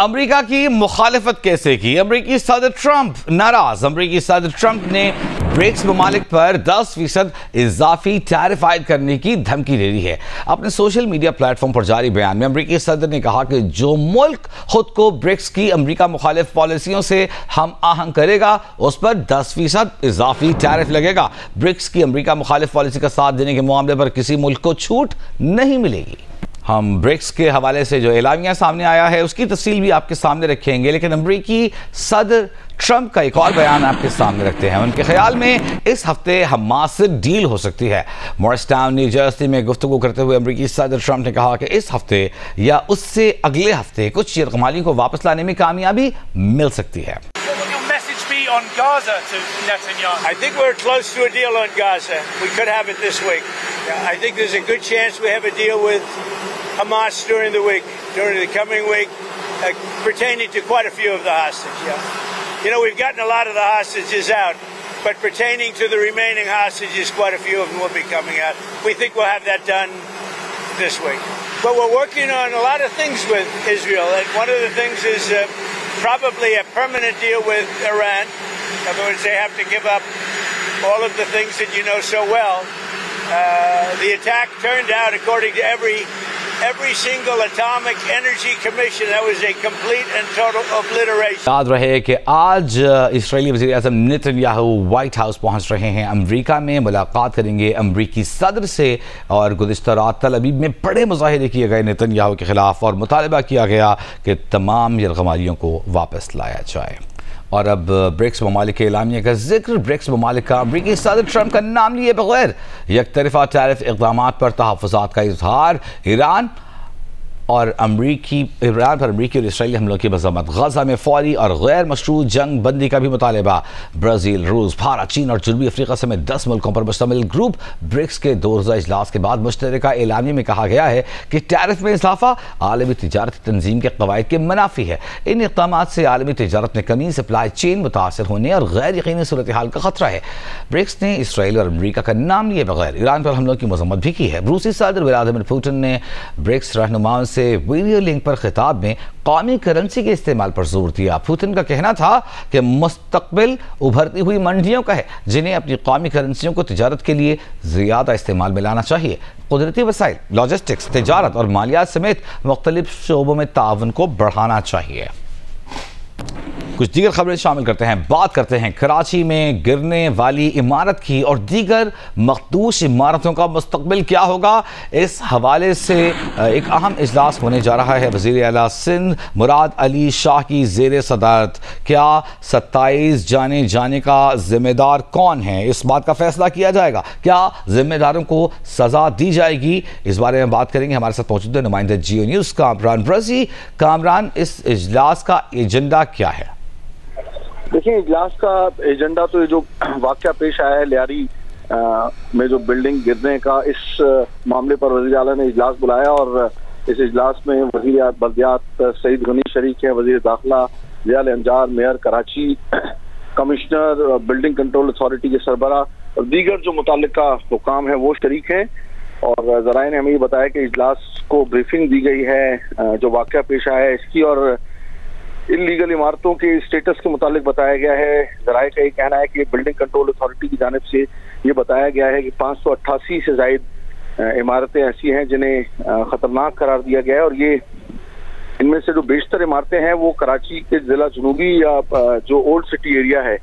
America की मुखालिफत कैसे की? अमेरिकी सदर ट्रंप नाराज। अमेरिकी सदर ट्रंप ने ब्रिक्स ममालिक पर 10% इजाफी टैरिफ आयद करने की धमकी दे दी है। अपने सोशल मीडिया प्लेटफॉर्म पर जारी बयान में अमेरिकी सदर ने कहा कि जो मुल्क खुद को ब्रिक्स की अमेरिका मुखालिफ पॉलिसियों से हम आहंग करेगा उस पर 10% इजाफी टैरिफ लगेगा। ब्रिक्स की अमेरिका मुखालिफ पॉलिसी का साथ देने के मामले पर किसी मुल्क को छूट नहीं मिलेगी। हम ब्रिक्स के हवाले से जो एलामिया सामने आया है उसकी तफसील भी आपके सामने रखेंगे, लेकिन अमेरिकी सदर ट्रंप का एक और बयान आपके सामने रखते हैं। उनके ख्याल में इस हफ्ते हमास से डील हो सकती है। मॉरिसटाउन न्यू जर्सी में गुफ्तगू करते हुए अमेरिकी सदर ट्रंप ने कहा कि इस हफ्ते या उससे अगले हफ्ते कुछ यरगमालियों को वापस लाने में कामयाबी मिल सकती है। On Gaza to Netanyahu? I think we're close to a deal on Gaza. We could have it this week. I think there's a good chance we have a deal with Hamas during the coming week, pertaining to quite a few of the hostages. You know, we've gotten a lot of the hostages out, but pertaining to the remaining hostages, quite a few of them will be coming out. We think we'll have that done this week. But we're working on a lot of things with Israel, and one of the things is probably a permanent deal with Iran. In other words, they have to give up all of the things that you know so well. The attack turned out, according to every single atomic energy commission, that was a complete and total obliteration. याद रहे कि आज इस्राएली वज़ीर-ए-आज़म Netanyahu white house पहुंच रहे हैं। America में मुलाकात करेंगे अमेरिकी सदर से और गुज़िश्ता रात तल अवीव में बड़े मुज़ाहिरे किए गए नेतन्याहू के खिलाफ और मुतालबा किया गया कि तमाम यरगमालियों को वापस लाया जाए। और अब ब्रिक्स ममालिक के एलामिया का जिक्र। ब्रिक्स ममालिक का अमेरिकी सदर ट्रंप का नाम लिए बगैर यकतरफा टैरिफ इक़दाम पर तहफ़्फ़ुज़ात का इज़हार। ईरान पर अमेरिकी और इसराइली हमलों की मज़म्मत। गज़ा में फौरी और गैर मशरूत जंग बंदी का भी मुतालबा। ब्राज़ील, रूस, भारत, चीन और जनूबी अफ्रीका समेत 10 मुल्कों पर मुश्तमिल ग्रुप ब्रिक्स के 2 रोज़ा इजलास के बाद मुश्तरका एलामी में कहा गया है कि टैरिफ में इजाफा आलमी तिजारती तंजीम के कवायद के मुनाफी है। इन इक़दामात से आलमी तिजारत में कमी, सप्लाई चेन मुतासर होने और गैर यकीनी सूरत हाल का खतरा है। ब्रिक्स ने इसराइल और अमरीका का नाम लिए बगैर ईरान पर हमलों की मज़म्मत भी की है। रूसी सदर व्लादिमीर पुतिन ने ब्रिक्स रहनुमाओं से वीडियो लिंक पर खिताब में कौमी करेंसी के इस्तेमाल पर जोर दिया। पुतिन का कहना था कि मुस्तकबिल उभरती हुई मंडियों का है जिन्हें अपनी कौमी करेंसियों को तिजारत के लिए ज़्यादा इस्तेमाल में लाना चाहिए। कुदरती वसाइल, लॉजिस्टिक्स, तिजारत और मालियात समेत मुख्तलिफ शोबों में ताउन को बढ़ाना चाहिए। कुछ दीगर खबरें शामिल करते हैं। बात करते हैं कराची में गिरने वाली इमारत की और दीगर मखदूश इमारतों का मुस्तकबिल क्या होगा। इस हवाले से एक अहम इजलास होने जा रहा है। वज़ीर आला सिंध मुराद अली शाह की ज़ेर सदारत। क्या 27 जाने का जिम्मेदार कौन है, इस बात का फैसला किया जाएगा। क्या जिम्मेदारों को सज़ा दी जाएगी, इस बारे में बात करेंगे। हमारे साथ मौजूद है नुमाइंदा जियो न्यूज़ कामरान रज़ी। कामरान, इस इजलास का एजेंडा क्या है? देखिए, इजलास का एजेंडा तो ये जो वाक़या पेश आया है लियारी में जो बिल्डिंग गिरने का, इस मामले पर वज़ीर आला ने इजलास बुलाया और इस इजलास में वज़ीर बल्दियात सईद गनी शरीक है, वज़ीर दाखिला ज़ियाल अंजार, mayor Karachi, commissioner building control authority के सरबरा और दीगर जो मुताल्लिका हुकाम है वो शरीक हैं। और ज़राए ने हमें ये बताया कि इजलास को ब्रीफिंग दी गई है जो वाक़या पेश आया है इसकी, और इल्लीगल इमारतों के स्टेटस के मुतालिक बताया गया है। ज़राए का ये कहना है कि बिल्डिंग कंट्रोल अथॉरिटी की जानिब से ये बताया गया है कि 588 से ज़ायद इमारतें ऐसी हैं जिन्हें ख़तरनाक करार दिया गया है और ये इनमें से जो बेशतर इमारतें हैं वो कराची के ज़िला जनूबी या जो ओल्ड सिटी एरिया है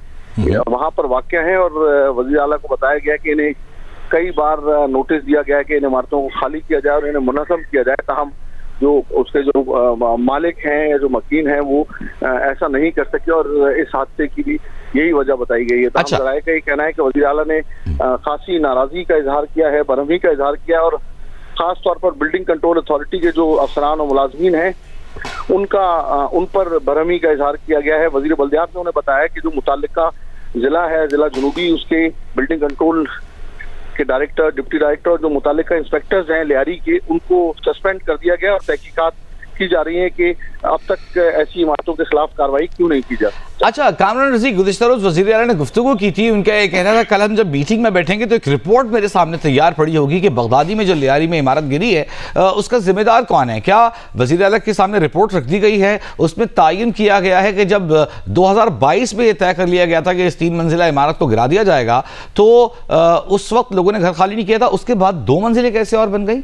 वहाँ पर वाक़या है। और वज़ीर आला को बताया गया कि इन्हें कई बार नोटिस दिया गया है कि इन इमारतों को खाली किया जाए और इन्हें मुनज़्ज़म किया जाए, ताहम जो उसके जो मालिक हैं या जो मकीन हैं वो ऐसा नहीं कर सके और इस हादसे की भी यही वजह बताई गई है। अच्छा। ज़राए का ये कहना है कि वज़ीर आला ने खासी नाराज़गी का इजहार किया है, बरहमी का इजहार किया है और ख़ास तौर पर बिल्डिंग कंट्रोल अथॉरिटी के जो अफसरान और मुलाज़मीन हैं उन पर बरहमी का इजहार किया गया है। वज़ीर बल्दियात ने उन्हें बताया कि जो मुताल्लिका ज़िला है, ज़िला जनूबी, उसके बिल्डिंग कंट्रोल के डायरेक्टर, डिप्टी डायरेक्टर और जो मुताल्लिका इंस्पेक्टर्स हैं लियारी के, उनको सस्पेंड कर दिया गया और तहकीकात की जा रही है कि अब तक ऐसी इमारतों के खिलाफ कार्रवाई क्यों नहीं की जाती। अच्छा, कामरान रज़ी, गुज़िश्ता रोज़ वज़ीर आला ने गुफ्तगू की थी, उनका ये कहना था कल हम जब मीटिंग में बैठेंगे तो एक रिपोर्ट मेरे सामने तैयार पड़ी होगी कि बगदादी में जो लियारी में इमारत गिरी है उसका जिम्मेदार कौन है। क्या वज़ीर आला के सामने रिपोर्ट रख दी गई है, उसमें तायन किया गया है कि जब 2022 में यह तय कर लिया गया था कि इस 3 मंजिला इमारत को गिरा दिया जाएगा तो उस वक्त लोगों ने घर खाली नहीं किया था, उसके बाद 2 मंजिलें कैसे और बन गई?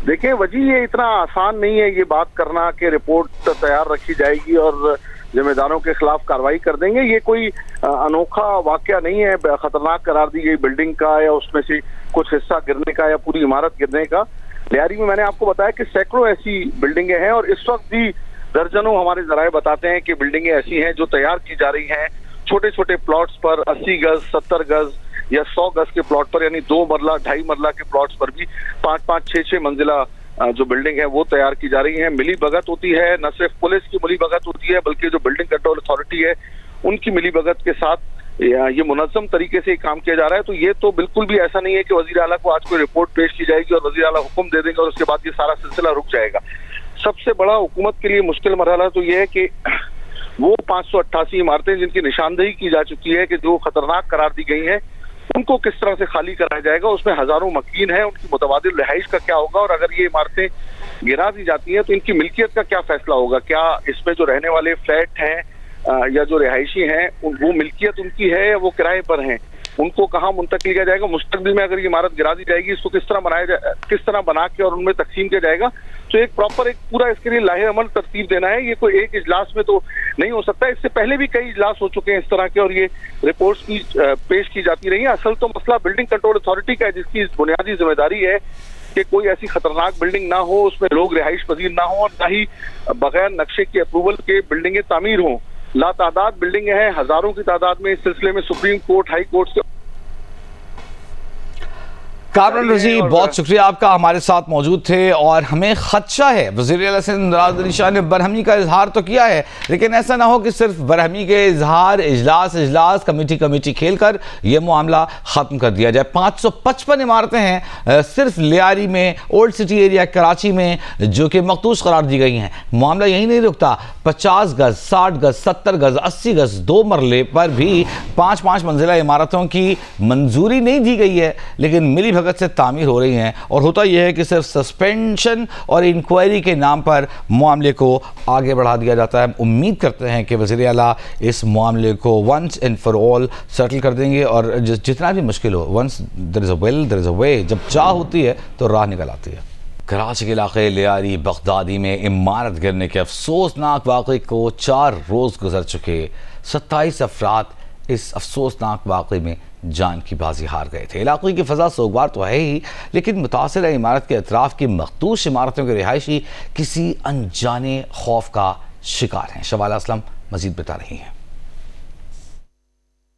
देखिए वजी, ये इतना आसान नहीं है ये बात करना कि रिपोर्ट तैयार रखी जाएगी और जिम्मेदारों के खिलाफ कार्रवाई कर देंगे। ये कोई अनोखा वाकया नहीं है खतरनाक करार दी गई बिल्डिंग का या उसमें से कुछ हिस्सा गिरने का या पूरी इमारत गिरने का। लियारी में मैंने आपको बताया कि सैकड़ों ऐसी बिल्डिंगें हैं और इस वक्त भी दर्जनों हमारे जराए बताते हैं कि बिल्डिंगें ऐसी हैं जो तैयार की जा रही हैं छोटे छोटे प्लॉट्स पर 80 गज, 70 गज या 100 गज के प्लॉट पर, यानी 2 मरला 2.5 मरला के प्लॉट्स पर भी 5-5, 6-6 मंजिला जो बिल्डिंग है वो तैयार की जा रही है। मिली भगत होती है, न सिर्फ पुलिस की मिली भगत होती है बल्कि जो बिल्डिंग कंट्रोल अथॉरिटी है उनकी मिली भगत के साथ ये मुनज़्ज़म तरीके से काम किया जा रहा है। तो ये तो बिल्कुल भी ऐसा नहीं है कि वज़ीर आला को आज कोई रिपोर्ट पेश की जाएगी और वज़ीर आला हुक्म दे देंगे और उसके बाद ये सारा सिलसिला रुक जाएगा। सबसे बड़ा हुकूमत के लिए मुश्किल मरहला तो ये है कि वो 588 इमारतें जिनकी निशानदेही की जा चुकी है कि जो खतरनाक करार दी गई है उनको किस तरह से खाली कराया जाएगा। उसमें हजारों मकीन हैं, उनकी मुतबादिल रिहाइश का क्या होगा और अगर ये इमारतें गिरा दी जाती हैं तो इनकी मिल्कियत का क्या फैसला होगा। क्या इसमें जो रहने वाले फ्लैट हैं या जो रिहायशी हैं वो मिल्कियत उनकी है या वो किराए पर हैं, उनको कहाँ मुंतकिल किया जाएगा। मुस्तकबिल में अगर ये इमारत गिरा दी जाएगी इसको किस तरह बना के और उनमें तकसीम किया जाएगा। तो एक पूरा इसके लिए लाहे अमल तरतीब देना है। ये कोई एक इजलास में तो नहीं हो सकता। इससे पहले भी कई इजलास हो चुके हैं इस तरह के और ये रिपोर्ट्स भी पेश की जाती रही है। असल तो मसला बिल्डिंग कंट्रोल अथॉरिटी का है जिसकी बुनियादी जिम्मेदारी है कि कोई ऐसी खतरनाक बिल्डिंग ना हो, उसमें लोग रिहाइश पजीर ना हो और ना ही बगैर नक्शे के अप्रूवल के बिल्डिंगें तामीर हों। लातादाद बिल्डिंगें हैं, हजारों की तादाद में। इस सिलसिले में सुप्रीम कोर्ट, हाई कोर्ट से कामरान रज़ी, बहुत शुक्रिया आपका, हमारे साथ मौजूद थे। और हमें खदशा है, वज़ीर आला से नवाज अली शाह ने बरहमी का इजहार तो किया है लेकिन ऐसा ना हो कि सिर्फ बरहमी के इजहार इजलास कमेटी खेल कर यह मामला ख़त्म कर दिया जाए। 555 इमारतें हैं सिर्फ लियारी में, ओल्ड सिटी एरिया कराची में, जो कि मखदूश करार दी गई हैं। मामला यही नहीं रुकता, 50 गज, 60 गज, 70 गज, 80 गज 2 मरले पर भी 5-5 मंजिला इमारतों की मंजूरी नहीं दी गई है लेकिन मिली भगत से तामीर हो रही हैं। और होता यह है कि सिर्फ सस्पेंशन और इंक्वायरी के नाम पर मामले को आगे बढ़ा दिया जाता है। उम्मीद करते हैं कि वज़ीर आला इस मामले को once and for all settle कर देंगे और जितना भी मुश्किल हो, once there is a will there is a way, जब चाह होती है तो राह निकल आती है। कराची के इलाके लियारी बगदादी में इमारत गिरने के अफसोसनाक वाक़े को 4 रोज़ गुजर चुके। 27 अफराद इस अफसोसनाक वाक़े में जान की बाजी हार गए थे। इलाके की फ़ज़ा सोगवार तो है ही लेकिन मुतासिर इमारत के अतराफ़ की मखदूश इमारतों के रिहायशी किसी अनजाने खौफ का शिकार हैं। शवाला असलम मज़ीद बता रही हैं।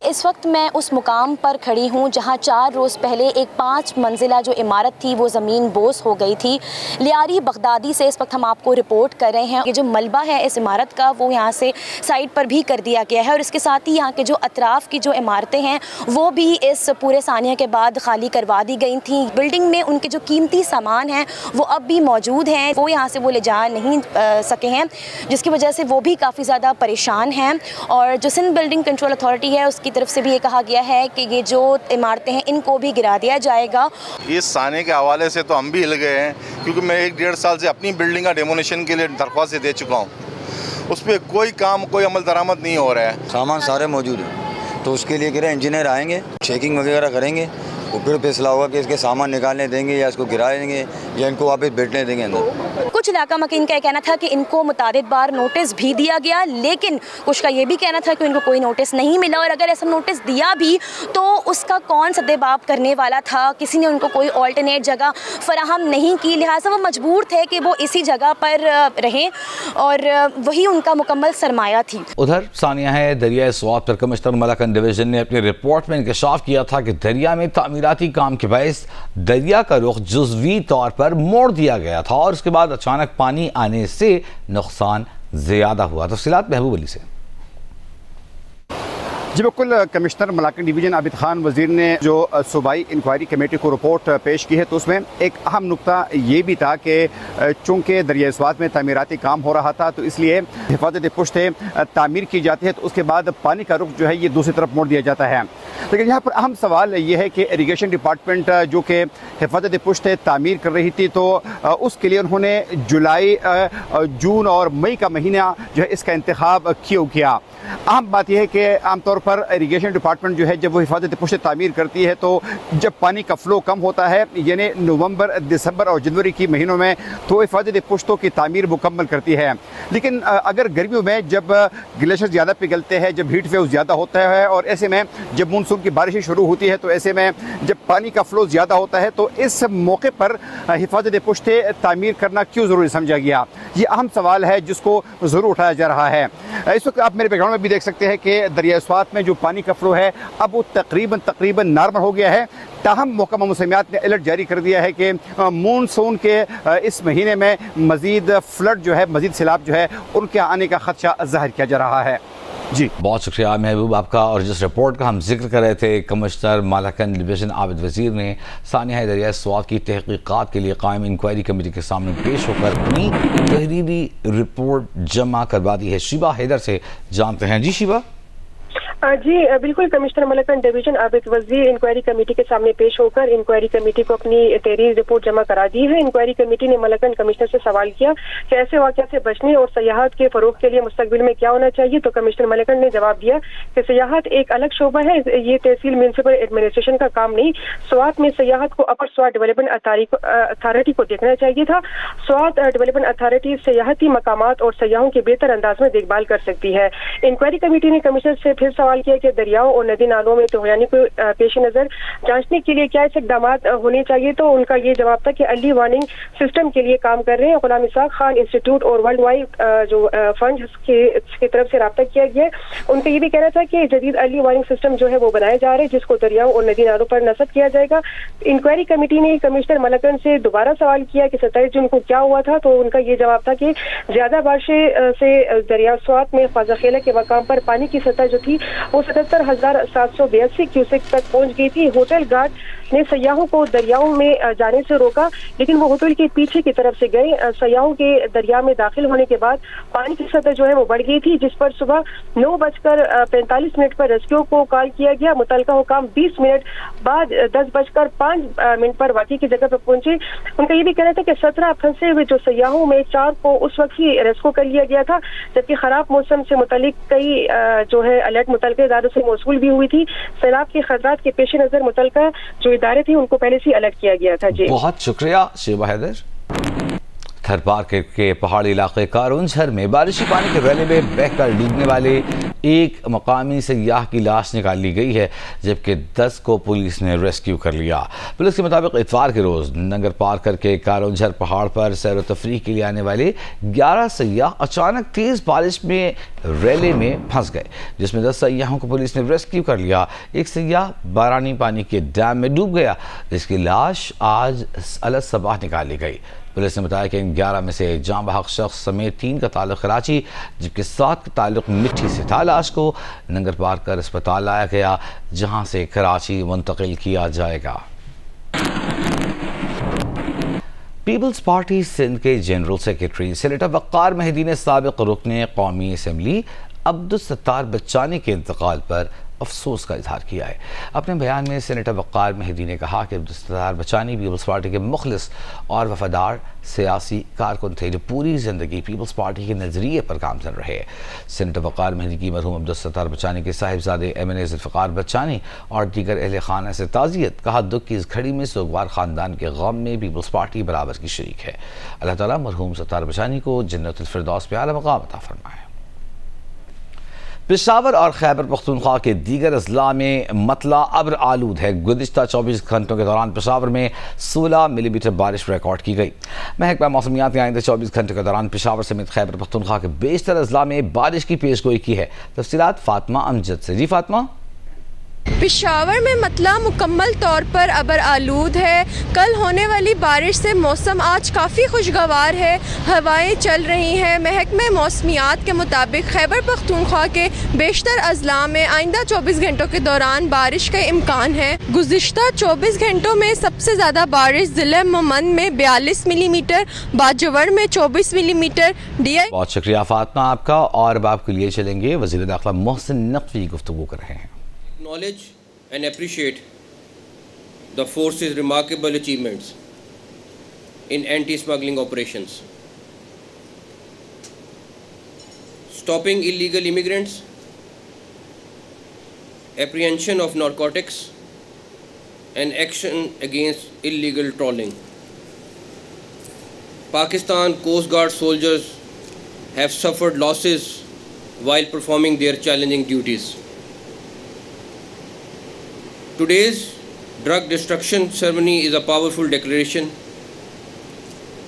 इस वक्त मैं उस मुकाम पर खड़ी हूँ जहाँ 4 रोज़ पहले एक 5 मंजिला जो इमारत थी वो ज़मीन बोस हो गई थी। लियारी बगदादी से इस वक्त हम आपको रिपोर्ट कर रहे हैं। ये जो मलबा है इस इमारत का वो यहाँ से साइड पर भी कर दिया गया है और इसके साथ ही यहाँ के जो अतराफ़ की जो इमारतें हैं वो भी इस पूरे सानिया के बाद खाली करवा दी गई थी। बिल्डिंग में उनके जो कीमती सामान हैं वो अब भी मौजूद हैं, वो यहाँ से वो ले जा नहीं सके हैं जिसकी वजह से वो भी काफ़ी ज़्यादा परेशान हैं। और जो सिंध बिल्डिंग कंट्रोल अथॉरिटी है उसकी तरफ से भी ये कहा गया है कि ये जो इमारतें हैं इनको भी गिरा दिया जाएगा। इस साने के हवाले से तो हम भी हिल गए हैं क्योंकि मैं 1-1.5 साल से अपनी बिल्डिंग का डेमोलिशन के लिए दरख्वास्त दे चुका हूँ। उस पर कोई काम, कोई अमल दरामद नहीं हो रहा है। सामान सारे मौजूद हैं तो उसके लिए कह रहे इंजीनियर आएंगे, चेकिंग वगैरह करेंगे, तो फिर फैसला होगा कि इसके सामान निकालने देंगे या इसको गिरा देंगे या इनको वापस बैठने देंगे अंदर। कुछ इलाका मकीन का कहना था कि इनको मुतादिद बार नोटिस भी दिया गया लेकिन कुछ का ये भी कहना था कि इनको कोई नोटिस नहीं मिला और अगर ऐसा नोटिस दिया भी तो उसका कौन सद्देबाब करने वाला था। किसी ने उनको कोई ऑल्टरनेट जगह फराहम नहीं की, लिहाजा वो मजबूर थे कि वो इसी जगह पर रहें और वही उनका मुकम्मल सरमाया थी। उधर सानिया है दरिया स्वात पर कमिश्नर मलकन डिवीजन ने अपनी रिपोर्ट में इंकशाफ किया था कि दरिया में तामीराती काम के बायस दरिया का रुख जुज़वी तौर पर मोड़ दिया गया था और उसके बाद अचानक पानी आने से नुकसान ज्यादा हुआ। तफसीलात महबूब अली से। जी बिल्कुल, कमिश्नर मलाकन डिवीज़न आबिद खान वज़ीर ने जो सूबाई इंक्वायरी कमेटी को रिपोर्ट पेश की है तो उसमें एक अहम नुकता ये भी था कि चूँकि दरिया स्वात में तामीराती काम हो रहा था तो इसलिए हिफाजत पुश्ते तामीर की जाती है तो उसके बाद पानी का रुख जो है ये दूसरी तरफ मोड़ दिया जाता है। लेकिन यहाँ पर अहम सवाल ये है कि इरीगेशन डिपार्टमेंट जो कि हिफाजत पुश्ते तामीर कर रही थी तो उसके लिए उन्होंने जुलाई, जून और मई का महीना जो है इसका इंतखाब क्यों किया। अहम बात यह है कि आमतौर पर इरीगेशन डिपार्टमेंट जो है जब वो हिफाजत पुश्ते तामीर करती है तो जब पानी का फ़्लो कम होता है यानी नवंबर, दिसंबर और जनवरी के महीनों में तो हिफाजत पुश्तों की तामीर मुकम्मल करती है। लेकिन अगर गर्मियों में जब ग्लेशियर ज़्यादा पिघलते हैं, जब हीट वेव ज़्यादा होता है और ऐसे में जब मानसून की बारिशें शुरू होती है तो ऐसे में जब पानी का फ़्लो ज़्यादा होता है तो इस मौके पर हिफाजत पुश्ते तामीर करना क्यों ज़रूरी समझा गया, ये अहम सवाल है जिसको ज़रूर उठाया जा रहा है। इस वक्त आप मेरे बैकग्राउंड में भी देख सकते हैं कि दरिया स्वात में जो पानी का फ्लो है अब वो तकरीबन नॉर्मल हो गया है। ताहम महकमा मौसमियात ने अलर्ट जारी कर दिया है कि मानसून के इस महीने में मज़ीद फ्लड जो है, मज़ीद सैलाब जो है उनके आने का खदशा ज़ाहिर किया जा रहा है। जी बहुत शुक्रिया महबूब आपका। और जिस रिपोर्ट का हम जिक्र कर रहे थे, कमिश्नर मलाकन डिवीज़न आबिद वज़ीर ने सानिया दरिया स्वात की तहकीक़ात के लिए कायम इंक्वायरी कमेटी के सामने पेश होकर अपनी तहरीरी रिपोर्ट जमा करवा दी है। शिबा हैदर से जानते हैं। जी शिबा। जी बिल्कुल, कमिश्नर मलाकन डिवीजन आबिद वज़ीर इंक्वायरी कमेटी के सामने पेश होकर इंक्वायरी कमेटी को अपनी तहरीरी रिपोर्ट जमा करा दी है। इंक्वायरी कमेटी ने मलाकन कमिश्नर से सवाल किया कि ऐसे वाक़या से बचने और सयाहत के फ़रोग़ के लिए मुस्तक़बिल में क्या होना चाहिए, तो कमिश्नर मलाकन ने जवाब दिया कि सयाहत एक अलग शोबा है, ये तहसील म्यूनसिपल एडमिनिस्ट्रेशन का काम नहीं। स्वात में सयाहत को अपर स्वात डेवलपमेंट अथॉरिटी को देखना चाहिए था। स्वात डेवलपमेंट अथॉरिटी सयाहती मकामात और सयाहों के बेहतर अंदाज में देखभाल कर सकती है। इंक्वायरी कमेटी ने कमिश्नर से फिर सवाल किया कि दरियाओं और नदी नालों में तोहयानी को पेश नजर जांचने के लिए क्या ऐसे इक़दाम होने चाहिए, तो उनका ये जवाब था कि अर्ली वार्निंग सिस्टम के लिए काम कर रहे हैं। गुलाम इसाक खान इंस्टीट्यूट और वर्ल्ड वाइड जो फंड की तरफ से रब्ता किया गया। उनका ये भी कहना था कि जदीद अर्ली वार्निंग सिस्टम जो है वो बनाए जा रहे हैं जिसको दरियाओं और नदी नालों पर नस्ब किया जाएगा। इंक्वायरी कमेटी ने कमिश्नर मलाकन से दोबारा सवाल किया कि 27 जून को क्या हुआ था, तो उनका ये जवाब था कि ज्यादा बारिशें से दरिया स्वात में ख्वाजाखेला के मकाम पर पानी की सतह जो थी वो 77,782 क्यूसेक तक पहुंच गई थी। होटल गार्ड ने सयाहों को दरियाओं में जाने से रोका, लेकिन वो होटल के पीछे की तरफ से गए। सयाहों के दरिया में दाखिल होने के बाद पानी की सतह जो है वो बढ़ गई थी, जिस पर सुबह 9:45 पर रेस्क्यू को कॉल किया गया। मुतलका हुकाम 20 मिनट बाद 10:05 पर वाक़ई की जगह पर पहुंचे। उनका ये भी कहना था कि 17 फंसे हुए जो सयाहों में 4 को उस वक्त ही रेस्क्यू कर लिया गया था, जबकि खराब मौसम से मुतालिक कई जो है अलर्ट मुतलका इदारों से मौसूल भी हुई थी। सैलाब के खतरात के पेश नजर मुतलका जो इदारे थे उनको पहले से अलर्ट किया गया था। जी बहुत शुक्रिया शिबा हैदर। थरपार के पहाड़ी इलाके कारुंझर में बारिशी पानी के रैले में बहकर डूबने वाले एक मकामी सयाह की लाश निकाल ली गई है, जबकि 10 को पुलिस ने रेस्क्यू कर लिया। पुलिस के मुताबिक इतवार के रोज़ नंगर पार करके कारुंझर पहाड़ पर सैर व तफरीह के लिए आने वाले 11 सयाह अचानक तेज़ बारिश में रैले में फंस गए, जिसमें 10 सयाहों को पुलिस ने रेस्क्यू कर लिया। एक सयाह बारानी पानी के डैम में डूब गया, जिसकी लाश आज अलग सबाह निकाल ली गई। पुलिस ने बताया कि इन 11 में से जाँ बहक शख्स समेत 3 का ताल्लुक कराची, जबकि 7 का ताल्लुक मिट्टी से था। लाश को नंगर पार कर अस्पताल लाया गया, जहां से कराची मुंतकिल किया जाएगा। पीपल्स पार्टी सिंध के जनरल सेक्रेटरी सेनेटर वक़ार मेहदी ने साबिक़ रुकने कौमी असम्बली अब्दुल सत्तार बच्चानी के इंतकाल पर अफसोस का इजहार किया है। अपने बयान में सेनेटर वक़ार मेहदी ने कहा कि अब्दुल सत्तार बच्चानी पीपल्स पार्टी के मुखलिस और वफादार सियासी कारकुन थे, जो पूरी ज़िंदगी पीपल्स पार्टी के नज़रिए पर काम कर रहे। सेनेटर वक़ार मेहदी की मरहूम अब्दुल सत्तार बच्चानी के साहिबजादे MNA ज़ुल्फ़िकार बच्चानी और दीगर अहले खाना से ताज़ियत। कहा, दुख की इस घड़ी में सोगवार ख़ानदान के गम में पीपल्स पार्टी बराबर की शरीक है। अल्लाह ताला मरहूम सत्तार बच्चानी को जन्नतुल फ़िरदौस में आला मक़ाम अता फरमाए। पेशावर और खैबर पख्तूनख्वा के दीगर अजला में मतला अब्र आलूद है। गुज़िश्ता 24 घंटों के दौरान पेशावर में 16 मिलीमीटर बारिश रिकॉर्ड की गई। महकमा मौसमियात ने आइंदा 24 घंटों के दौरान पेशावर समेत खैबर पख्तूनख्वा के बेशतर अजला में बारिश की पेशगोई की है। तफसीलात फातिमा अमजद से। जी फातिमा। पेशावर में मतला मुकम्मल तौर पर अबर आलूद है। कल होने वाली बारिश से मौसम आज काफ़ी खुशगवार है, हवाएं चल रही हैं। महकमे मौसमियात के मुताबिक खैबर पख्तूनख्वा के बेशतर अजला में आइंदा 24 घंटों के दौरान बारिश का इम्कान है। गुज़िश्ता 24 घंटों में सबसे ज़्यादा बारिश ज़िले मोमन में 42 मिलीमीटर, बाजवर में 24 मिलीमीटर। बहुत शुक्रिया फातिमा आपका। और अब आपके लिए चलेंगे वज़ीर दाखिला मोहसिन नकवी गुफ्तगू कर रहे हैं। Acknowledge and appreciate the force's remarkable achievements in anti-smuggling operations, stopping illegal immigrants, apprehension of narcotics, and action against illegal trawling. Pakistan Coast Guard soldiers have suffered losses while performing their challenging duties. Today's drug destruction ceremony is a powerful declaration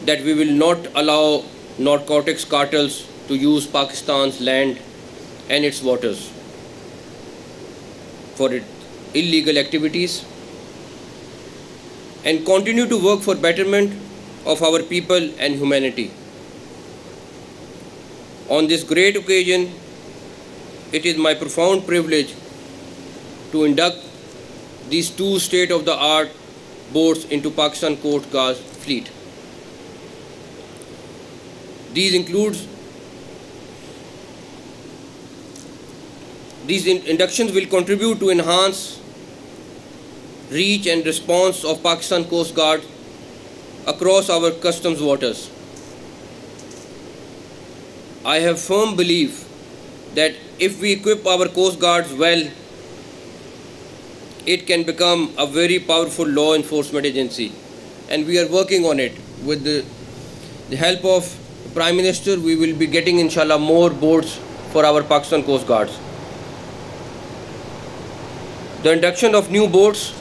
that we will not allow narcotics cartels to use Pakistan's land and its waters for its illegal activities, and continue to work for betterment of our people and humanity. On this great occasion, it is my profound privilege to induct these two state-of-the-art boats into Pakistan Coast Guard fleet. These inductions will contribute to enhance reach and response of Pakistan Coast Guard across our customs waters. I have firm belief that if we equip our Coast Guards well, it can become a very powerful law enforcement agency, and we are working on it. With the help of the Prime Minister, we will be getting inshallah more boats for our Pakistan Coast Guards. The induction of new boats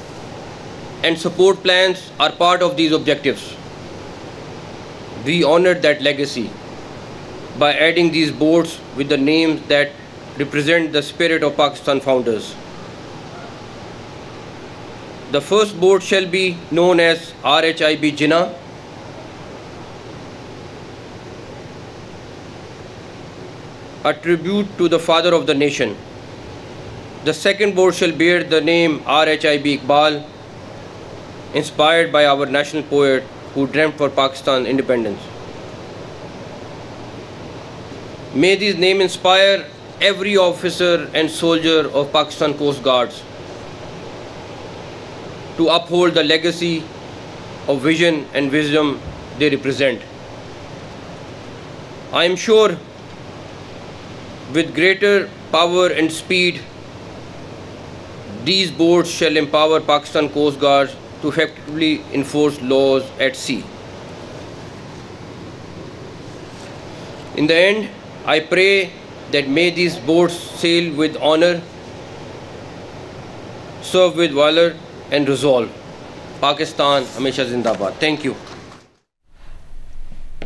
and support plans are part of these objectives. We honored that legacy by adding these boats with the names that represent the spirit of Pakistan founders. The first boat shall be known as RHIB Jinnah, a tribute to the father of the nation. The second boat shall bear the name RHIB Iqbal, inspired by our national poet who dreamt for Pakistan independence. May these names inspire every officer and soldier of Pakistan Coast Guards to uphold the legacy of vision and wisdom they represent. I am sure with greater power and speed, these boats shall empower Pakistan Coast Guards to effectively enforce laws at sea. In the end, I pray that may these boats sail with honor, serve with valor and resolve. Pakistan हमेशा जिंदाबाद. Thank you.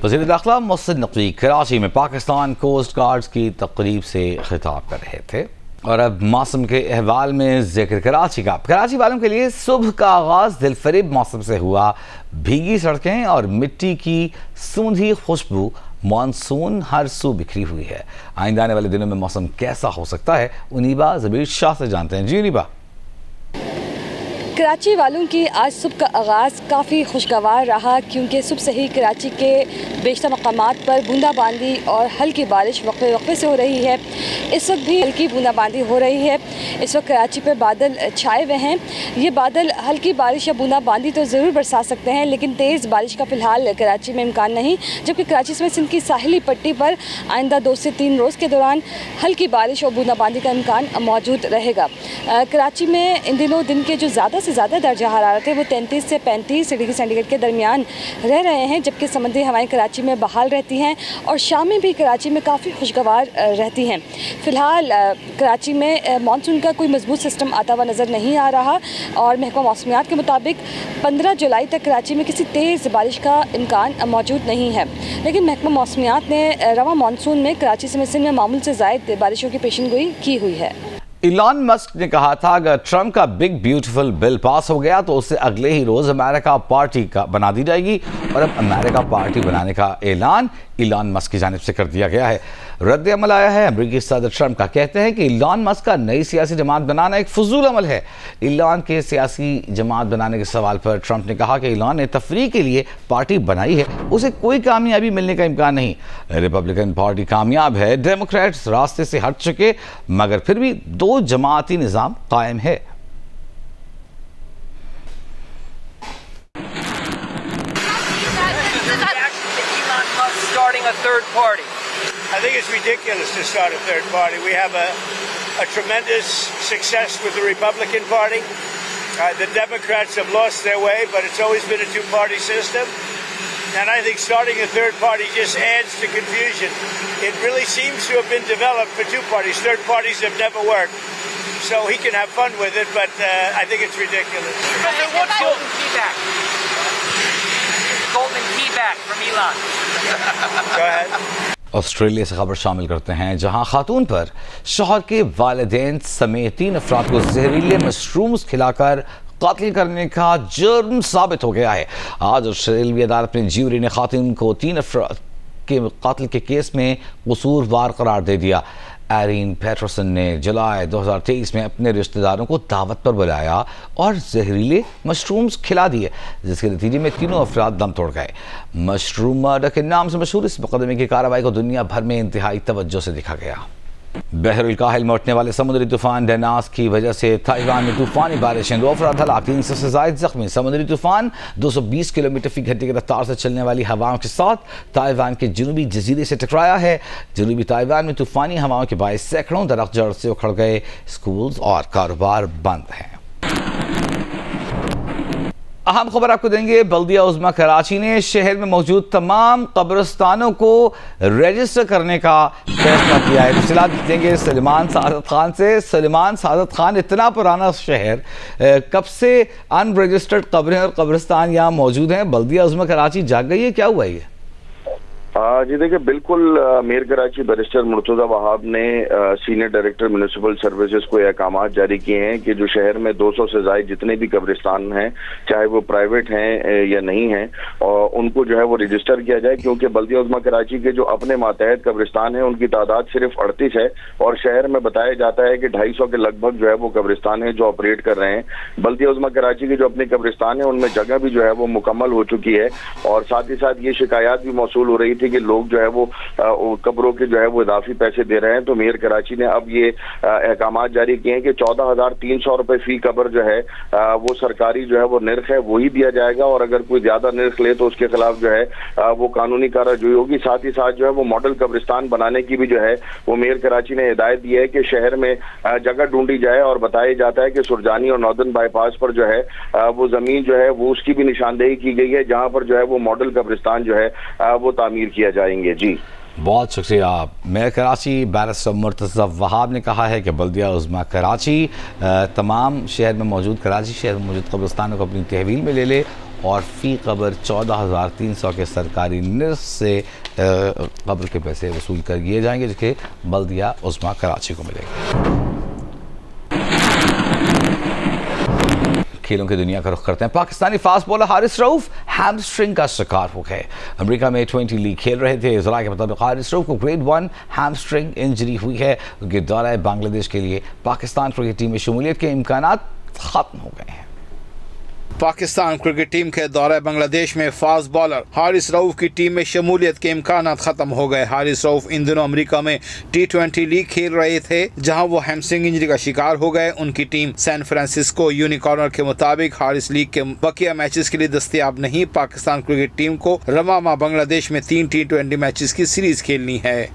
वज़ीर दाखिला मोहसिन नकवी कराची में Pakistan coast guards की तकरीब से खिताब कर रहे थे। और अब मौसम के अहवाल में जिक्र कराची का। कराची वालों के लिए सुबह का आगाज़ दिलफरेब मौसम से हुआ। भीगी सड़कें और मिट्टी की सूंधी खुशबू, मानसून हर सू बिखरी हुई है। आइंदा आने वाले दिनों में मौसम कैसा हो सकता है, उनीबा ज़बीर शाह से जानते हैं। जी उनीबा। कराची वालों की आज सुबह का आगाज़ काफ़ी खुशगवार रहा, क्योंकि सुबह से ही कराची के बेशतर मकामात पर बूंदाबांदी और हल्की बारिश वक्फे वक्फे से हो रही है। इस वक्त भी हल्की बूंदाबांदी हो रही है। इस वक्त कराची पर बादल छाए हुए हैं। ये बादल हल्की बारिश या बूंदाबांदी तो ज़रूर बरसा सकते हैं, लेकिन तेज़ बारिश का फ़िलहाल कराची में इम्कान नहीं। जबकि कराची समेत सिंध की साहिली पट्टी पर आइंदा 2 से 3 रोज़ के दौरान हल्की बारिश और बूंदाबांदी का इम्कान मौजूद रहेगा। कराची में इन दिनों दिन के जो ज़्यादा दर्जा हरारत है वो 33 से 35 डिग्री सेंटीग्रेड के दरमियान रह रहे हैं, जबकि समुद्री हवाएं कराची में बहाल रहती हैं और शाम में भी कराची में काफ़ी खुशगवार रहती हैं। फ़िलहाल कराची में मानसून का कोई मजबूत सिस्टम आता हुआ नज़र नहीं आ रहा और महकमा मौसमियात के मुताबिक 15 जुलाई तक कराची में किसी तेज़ बारिश का इम्कान मौजूद नहीं है। लेकिन महकमा मौसमियात ने रवा मानसून में कराची समेत सिंध में मामूल से ज़ायद बारिशों की पेशेनगोई की हुई है। इलॉन मस्क ने कहा था अगर ट्रंप का बिग ब्यूटीफुल बिल पास हो गया तो उसे अगले ही रोज अमेरिका पार्टी का बना दी जाएगी और अब अमेरिका पार्टी बनाने का ऐलान इलॉन मस्क की जानिब से कर दिया गया है। रद्द अमल आया है अमेरिकी सदर ट्रंप का, कहते हैं कि इलॉन मस्क का नई सियासी जमात बनाना एक फजूल अमल है। इलॉन के सियासी जमात बनाने के सवाल पर ट्रंप ने कहा कि इलॉन ने तफरीह के लिए पार्टी बनाई है, उसे कोई कामयाबी मिलने का इम्कान नहीं। रिपब्लिकन पार्टी कामयाब है, डेमोक्रेट्स रास्ते से हट चुके, मगर फिर भी दो जमाती निज़ाम कायम है। Starting a third party. I think it's ridiculous to start a third party. We have a tremendous success with the Republican Party. The Democrats have lost their way, but it's always been a two-party system. And I think starting a third party just adds to confusion. It really seems to have been developed for two parties. Third parties have never worked. So he can have fun with it, but I think it's ridiculous. What's golden key back? Golden key back from Elon. Go ahead. Australia से खबर शामिल करते हैं, जहां खातून पर शौहर के वालिदैन समेत 3 अफराद को जहरीले मशरूम्स खिलाकर कत्ल करने का जुर्म साबित हो गया है। आज ऑस्ट्रेलियाई अदालत में ज्यूरी ने खातून को 3 अफराद के कत्ल के केस में कसूरवार करार दे दिया। एरिन पैटरसन ने जुलाई 2023 में अपने रिश्तेदारों को दावत पर बुलाया और जहरीले मशरूम्स खिला दिए, जिसके नतीजे में तीनों अफराद दम तोड़ गए। मशरूम मर्डर के नाम से मशहूर इस मुकदमे की कार्रवाई को दुनिया भर में इंतहाई तवज्जो से देखा गया। बहरुल काहिल में उठने वाले समुद्री तूफान डेनास की वजह से ताइवान में तूफानी बारिशें, 2 अफराद हलाक, 300 से ज़ायद जख्मी। समुद्री तूफान 220 किलोमीटर फी घंटे की रफ्तार से चलने वाली हवाओं के साथ ताइवान के जनूबी जजीरे से टकराया है। जनूबी ताइवान में तूफानी हवाओं के बायस सैकड़ों दरख्त जड़ से उखड़ गए, स्कूल्स और कारोबार बंद हैं। अहम खबर आपको देंगे, बल्दिया उज़्मा कराची ने शहर में मौजूद तमाम कब्रिस्तानों को रजिस्टर करने का फैसला किया है। तफसीलात देंगे सलमान सादत खान से। सलमान सादत खान, इतना पुराना शहर, कब से अनरजिस्टर्ड कब्रें और कब्रिस्तान यहाँ मौजूद हैं? बल्दिया उज़्मा कराची जाग गई है, क्या हुआ ये? जी देखिए, बिल्कुल मेयर कराची बैरिस्टर मुर्तज़ा वहाब ने सीनियर डायरेक्टर म्यूनिसिपल सर्विसेज को अहकामात जारी किए हैं कि जो शहर में 200 से ज़ायद जितने भी कब्रिस्तान हैं, चाहे वो प्राइवेट हैं या नहीं हैं, और उनको जो है वो रजिस्टर किया जाए, क्योंकि बल्दिया उज़्मा कराची के जो अपने मातहत कब्रिस्तान हैं उनकी तादाद सिर्फ 38 है और शहर में बताया जाता है कि 250 के लगभग जो है वो कब्रिस्तान है जो ऑपरेट कर रहे हैं। बल्दिया उज़्मा कराची के जो अपने कब्रिस्तान है उनमें जगह भी जो है वो मुकम्मल हो चुकी है और साथ ही साथ ये शिकायत भी मौसूल हो रही थी कि लोग जो है वो कब्रों के जो है वो इजाफी पैसे दे रहे हैं। तो मेयर कराची ने अब ये अहकामात जारी किए हैं कि 14,300 रुपए फी कब्र जो है वो सरकारी जो है वो निर्ख है वही दिया जाएगा और अगर कोई ज्यादा निर्ख ले तो उसके खिलाफ जो है वो कानूनी कार्रवाई होगी। साथ ही साथ जो है वो मॉडल कब्रिस्तान बनाने की भी जो है वो मेयर कराची ने हिदायत दी है कि शहर में जगह ढूंढी जाए और बताया जाता है कि सुरजानी और नॉर्दर्न बाईपास पर जो है वो जमीन जो है वो उसकी भी निशानदेही की गई है जहां पर जो है वो मॉडल कब्रिस्तान जो है वो तामीर किया जाएंगे। जी बहुत शुक्रिया। मेयर कराची बैरिस्टर मुर्तज़ा वहाब ने कहा है कि बल्दिया उज़्मा कराची तमाम शहर में मौजूद कब्रिस्तानों को अपनी तहवील में ले ले और फ़ी कब्र 14,300 के सरकारी निर्ख से कब्र के पैसे वसूल कर दिए जाएंगे, जिसके बल्दिया उज़्मा कराची को मिलेगा। खेलों की दुनिया का रुख करते हैं। Pakistani fast bowler Haris Rauf hamstring का शिकार हो गए। अमेरिका में 20 लीग खेल रहे थे। इज़रा के मुताबिक हारिस रऊफ को ग्रेड 1 हैमस्ट्रिंग इंजरी हुई है। उनके दौरे बांग्लादेश के लिए पाकिस्तान क्रिकेट टीम में शमूलियत के इम्कानात खत्म हो गए हैं। पाकिस्तान क्रिकेट टीम के दौरे बांग्लादेश में फास्ट बॉलर हारिस रऊफ की टीम में शमूलियत के इम्कान खत्म हो गए। हारिस रऊफ इन दिनों अमेरिका में T20 लीग खेल रहे थे, जहां वो हैमस्ट्रिंग इंजरी का शिकार हो गए। उनकी टीम सैन फ्रांसिस्को यूनिकॉर्नर के मुताबिक हारिस लीग के बकिया मैचेस के लिए दस्तयाब नहीं। पाकिस्तान क्रिकेट टीम को रवा माह बांग्लादेश में 3 T20 मैचेस की सीरीज खेलनी है।